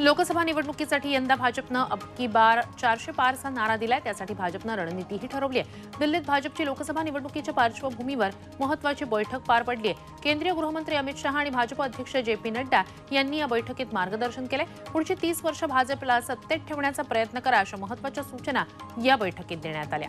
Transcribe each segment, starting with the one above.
लोकसभा निवडणुकीसाठी यंदा भाजपनं अब की बार 400 पारचा नारा दिलाय। त्यासाठी भाजपनं रणनीतीही ठरवली आहे। दिल्लीत भाजपची लोकसभा निवडणुकीच्या पार्श्वभूमीवर महत्त्वाची बैठक पार पडली आहे। केंद्रीय गृहमंत्री अमित शहा आणि भाजप अध्यक्ष जे.पी. नड्डा यांनी या बैठकीत मार्गदर्शन केले। पुढची 30 वर्ष भाजपला सत्तेत ठेवण्याचा प्रयत्न करा अशा महत्त्वाच्या सूचना या बैठकीत देण्यात आल्या।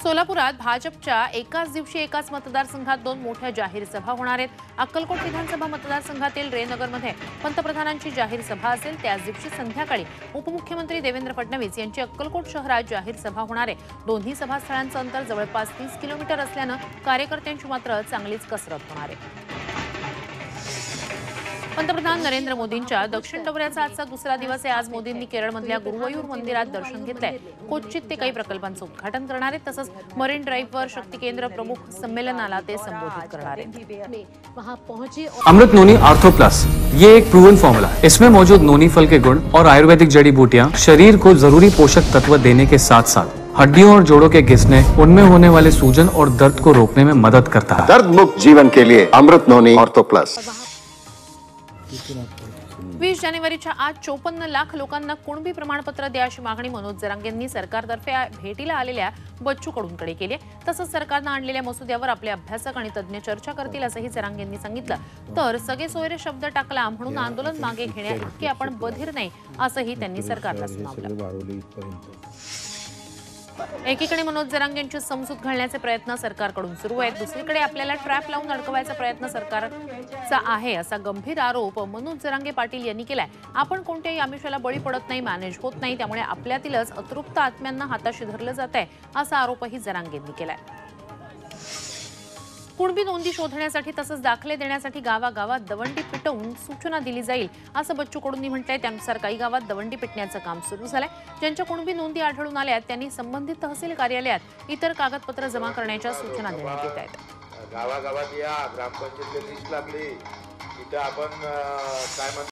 सोलापुरात भाजपच्या एकाच दिवशी एकाच मतदारसंघात 2 मोठ्या जाहीर सभा होणार आहेत। अक्कलकोट विधानसभा मतदारसंघातील रेनगरमध्ये पंतप्रधानांची जाहीर सभा असेल। त्याच दिवशी संध्याकाळी उपमुख्यमंत्री देवेंद्र फडणवीस यांची अक्कलकोट शहरात जाहीर सभा होणार आहे। दोन्ही सभास्थळांचं अंतर जवळपास 30 किलोमीटर असल्यानं कार्यकर्त्यांची मात्र चांगलीच कसरत होणार आहे। पंतप्रधान नरेंद्र मोदींच्या दक्षिण दौऱ्याचा आजचा दुसरा दिवस आहे। आज मोदींनी केरळमधल्या गुरुवायूर मंदिरात दर्शन घेतलंय। कोच्चित ते काही प्रकल्पांचं उद्घाटन करणार आहेत। तसंच मरीन ड्राईव्हवर शक्ती केंद्र प्रमुख संमेलनाला ते संबोधित करणार आहेत। अमृत नोनी आर्थो प्लस ये एक प्रूवन फॉर्मूला है। इसमें मौजूद नोनी फल के गुण और आयुर्वेदिक जड़ी बूटियां शरीर को जरूरी पोषक तत्व देने के साथ साथ हड्डियों और जोड़ों के घिसने, उनमें होने वाले सूजन और दर्द को रोकने में मदद करता है। दर्द मुक्त जीवन के लिए अमृत नोनी आर्थो प्लस। 20 जानेवारीच्या आज 54 लाख लोकांना कुणबी प्रमाणपत्र द्या अशी मागणी मनोज जरांगेंनी सरकारतर्फे भेटीला आलेल्या बच्चू कडूंकडे केली आहे। तसंच सरकारनं आणलेल्या मसुद्यावर आपले अभ्यासक आणि तज्ज्ञ चर्चा करतील असंही जरांगेंनी सांगितलं। तर सगळे सोयरे शब्द टाकला म्हणून आंदोलन मागे घेण्याइतके आपण बधीर नाही असंही त्यांनी सरकारला सुनावलं। एकीकडे मनोज जरांगेंची समजूत घालण्याचे प्रयत्न सरकारकडून सुरू आहेत। दुसरीकडे आपल्याला ट्रॅप लावून अडकवायचा प्रयत्न सरकारचा आहे असा गंभीर आरोप मनोज जरांगे पाटील यांनी केलाय। आपण कोणत्याही आमिषाला बळी पडत नाही, मॅनेज होत नाही, त्यामुळे आपल्यातीलच अतृप्त आत्म्यांना हाताशी धरलं जात आहे असा आरोपही जरांगेंनी केलाय। कुणबी नोंदी शोधण्यासाठी तसंच दाखले देण्यासाठी गावागावात दवंडी पिटवून सूचना दिली जाईल असं बच्चू कडूंनी म्हटलंय। त्यानुसार काही गावात दवंडी पिटण्याचं काम सुरू झालंय। ज्यांच्या कुणबी नोंदी आढळून आल्यात त्यांनी संबंधित तहसील कार्यालयात इतर कागदपत्र जमा करण्याच्या सूचना देण्यात येत आहेत। गावागावात या ग्रामपंचायत लिस्ट लागली, इथं आपण काय